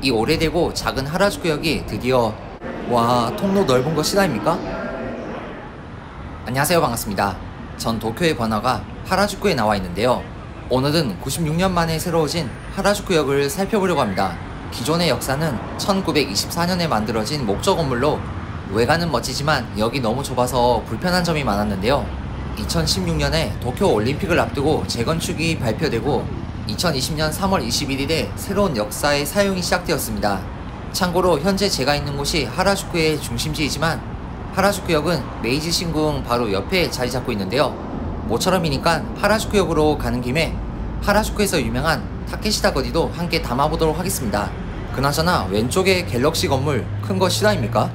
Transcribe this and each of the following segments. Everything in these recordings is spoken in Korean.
이 오래되고 작은 하라주쿠역이 드디어 통로 넓은 거 실화입니까? 안녕하세요, 반갑습니다. 전 도쿄의 번화가 하라주쿠에 나와 있는데요. 오늘은 96년 만에 새로워진 하라주쿠역을 살펴보려고 합니다. 기존의 역사는 1924년에 만들어진 목조 건물로 외관은 멋지지만 여기 너무 좁아서 불편한 점이 많았는데요. 2016년에 도쿄 올림픽을 앞두고 재건축이 발표되고 2020년 3월 21일에 새로운 역사의 사용이 시작되었습니다. 참고로 현재 제가 있는 곳이 하라주쿠의 중심지이지만 하라주쿠역은 메이지 신궁 바로 옆에 자리 잡고 있는데요. 모처럼이니까 하라주쿠역으로 가는 김에 하라주쿠에서 유명한 타케시다 거리도 함께 담아보도록 하겠습니다. 그나저나 왼쪽에 갤럭시 건물 큰 거 실화입니까?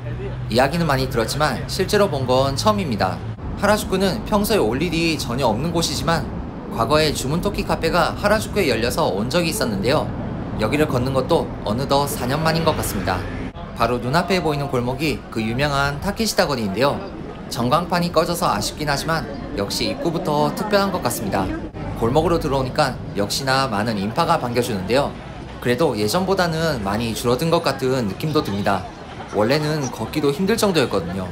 이야기는 많이 들었지만 실제로 본 건 처음입니다. 하라주쿠는 평소에 올 일이 전혀 없는 곳이지만 과거에 주문토끼 카페가 하라주쿠에 열려서 온 적이 있었는데요. 여기를 걷는 것도 어느덧 4년 만인 것 같습니다. 바로 눈앞에 보이는 골목이 그 유명한 타케시다 거리인데요. 전광판이 꺼져서 아쉽긴 하지만 역시 입구부터 특별한 것 같습니다. 골목으로 들어오니까 역시나 많은 인파가 반겨주는데요. 그래도 예전보다는 많이 줄어든 것 같은 느낌도 듭니다. 원래는 걷기도 힘들 정도였거든요.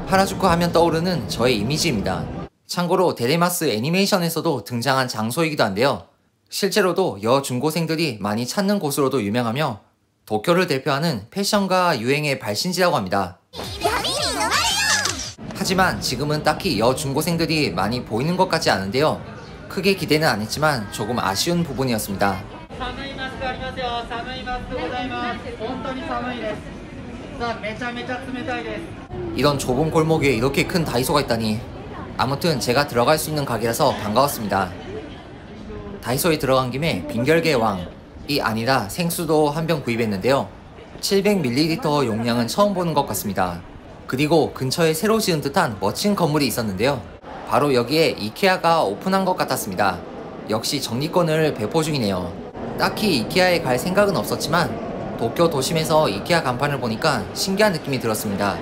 하라주쿠 하면 떠오르는 저의 이미지입니다. 참고로 데레마스 애니메이션에서도 등장한 장소이기도 한데요. 실제로도 여중고생들이 많이 찾는 곳으로도 유명하며 도쿄를 대표하는 패션과 유행의 발신지라고 합니다. 하지만 지금은 딱히 여중고생들이 많이 보이는 것 같지 않은데요. 크게 기대는 안 했지만 조금 아쉬운 부분이었습니다. 이런 좁은 골목에 이렇게 큰 다이소가 있다니. 아무튼 제가 들어갈 수 있는 가게라서 반가웠습니다. 다이소에 들어간 김에 빙결계 왕이 아니라 생수도 한 병 구입했는데요. 700ml 용량은 처음 보는 것 같습니다. 그리고 근처에 새로 지은 듯한 멋진 건물이 있었는데요. 바로 여기에 이케아가 오픈한 것 같았습니다. 역시 정리권을 배포 중이네요. 딱히 이케아에 갈 생각은 없었지만 도쿄 도심에서 이케아 간판을 보니까 신기한 느낌이 들었습니다.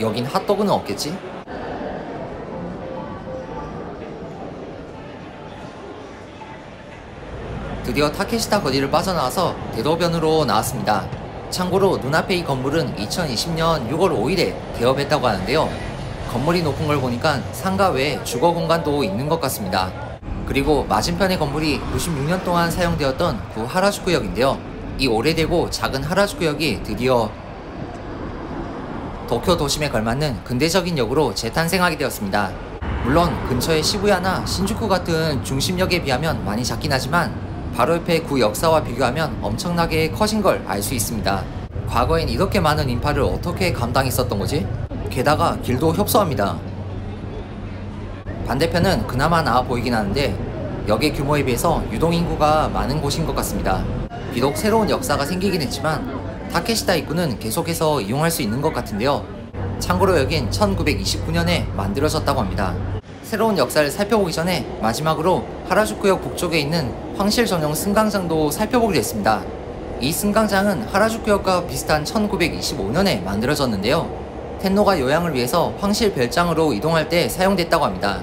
여긴 핫도그는 없겠지? 드디어 타케시다 거리를 빠져나와서 대도변으로 나왔습니다. 참고로 눈앞에 이 건물은 2020년 6월 5일에 개업했다고 하는데요. 건물이 높은 걸 보니까 상가 외에 주거 공간도 있는 것 같습니다. 그리고 맞은편의 건물이 96년 동안 사용되었던 구 하라주쿠역인데요. 이 오래되고 작은 하라주쿠역이 드디어 도쿄 도심에 걸맞는 근대적인 역으로 재탄생하게 되었습니다. 물론 근처의 시부야나 신주쿠 같은 중심역에 비하면 많이 작긴 하지만 바로 옆에 구 역사와 비교하면 엄청나게 커진 걸 알 수 있습니다. 과거엔 이렇게 많은 인파를 어떻게 감당했었던 거지? 게다가 길도 협소합니다. 반대편은 그나마 나아 보이긴 하는데 역의 규모에 비해서 유동인구가 많은 곳인 것 같습니다. 비록 새로운 역사가 생기긴 했지만 타케시다 입구는 계속해서 이용할 수 있는 것 같은데요. 참고로 여긴 1929년에 만들어졌다고 합니다. 새로운 역사를 살펴보기 전에 마지막으로 하라주쿠역 북쪽에 있는 황실 전용 승강장도 살펴보기로 했습니다. 이 승강장은 하라주쿠역과 비슷한 1925년에 만들어졌는데요. 텐노가 요양을 위해서 황실 별장으로 이동할 때 사용됐다고 합니다.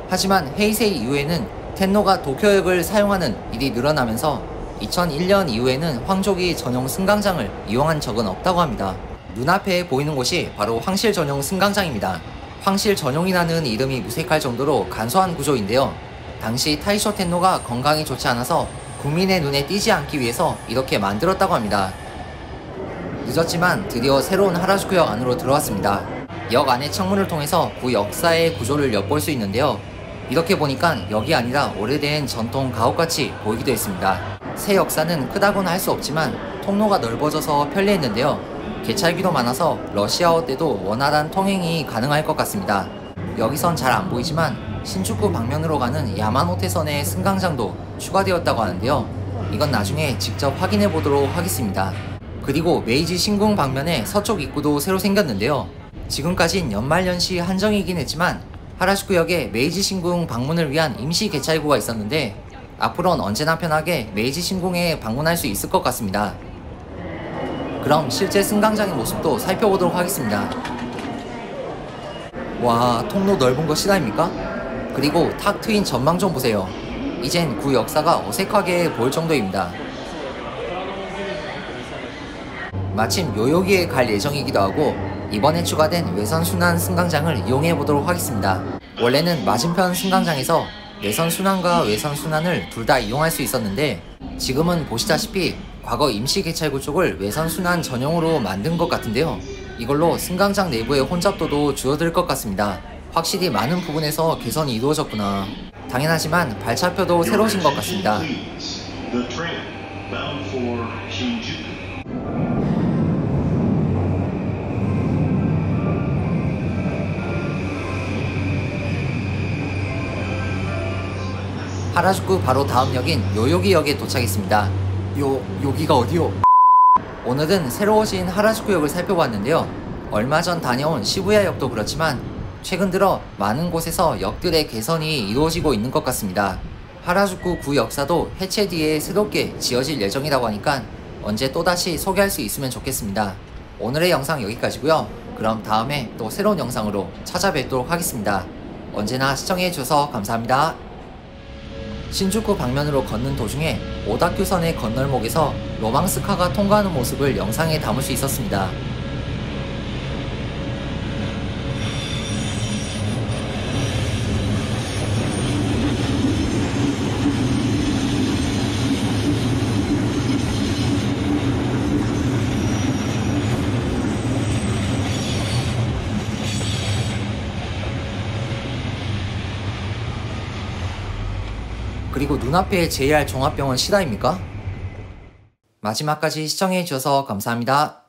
하지만 헤이세이 이후에는 텐노가 도쿄역을 사용하는 일이 늘어나면서 2001년 이후에는 황족이 전용 승강장을 이용한 적은 없다고 합니다. 눈앞에 보이는 곳이 바로 황실 전용 승강장입니다. 황실 전용이라는 이름이 무색할 정도로 간소한 구조인데요. 당시 타이쇼 텐노가 건강이 좋지 않아서 국민의 눈에 띄지 않기 위해서 이렇게 만들었다고 합니다. 늦었지만 드디어 새로운 하라주쿠역 안으로 들어왔습니다. 역 안의 창문을 통해서 구 역사의 구조를 엿볼 수 있는데요. 이렇게 보니까 역이 아니라 오래된 전통 가옥같이 보이기도 했습니다. 새 역사는 크다고는 할 수 없지만 통로가 넓어져서 편리했는데요. 개찰기도 많아서 러시아어 때도 원활한 통행이 가능할 것 같습니다. 여기선 잘 안 보이지만 신주쿠 방면으로 가는 야마노테선의 승강장도 추가되었다고 하는데요. 이건 나중에 직접 확인해 보도록 하겠습니다. 그리고 메이지 신궁 방면에 서쪽 입구도 새로 생겼는데요. 지금까진 연말연시 한정이긴 했지만 하라주쿠역에 메이지 신궁 방문을 위한 임시 개찰구가 있었는데 앞으로는 언제나 편하게 메이지 신궁에 방문할 수 있을 것 같습니다. 그럼 실제 승강장의 모습도 살펴보도록 하겠습니다. 통로 넓은 거 실화입니까? 그리고 탁 트인 전망 좀 보세요. 이젠 구 역사가 어색하게 보일 정도입니다. 마침 요요기에 갈 예정이기도 하고 이번에 추가된 외선순환 승강장을 이용해 보도록 하겠습니다. 원래는 맞은편 승강장에서 내선순환과 외선순환을 둘 다 이용할 수 있었는데 지금은 보시다시피 과거 임시개찰구 쪽을 외선순환 전용으로 만든 것 같은데요. 이걸로 승강장 내부의 혼잡도도 줄어들 것 같습니다. 확실히 많은 부분에서 개선이 이루어졌구나. 당연하지만 발차표도 새로우신 것 같습니다. 하라주쿠 바로 다음 역인 요요기역에 도착했습니다. 여기가 어디요? 오늘은 새로워진 하라주쿠역을 살펴봤는데요. 얼마 전 다녀온 시부야역도 그렇지만 최근 들어 많은 곳에서 역들의 개선이 이루어지고 있는 것 같습니다. 하라주쿠 구 역사도 해체 뒤에 새롭게 지어질 예정이라고 하니까 언제 또다시 소개할 수 있으면 좋겠습니다. 오늘의 영상 여기까지고요. 그럼 다음에 또 새로운 영상으로 찾아뵙도록 하겠습니다. 언제나 시청해주셔서 감사합니다. 신주쿠 방면으로 걷는 도중에 오다큐선의 건널목에서 로망스카가 통과하는 모습을 영상에 담을 수 있었습니다. 그리고 눈앞에 JR 종합병원 시다입니까? 마지막까지 시청해주셔서 감사합니다.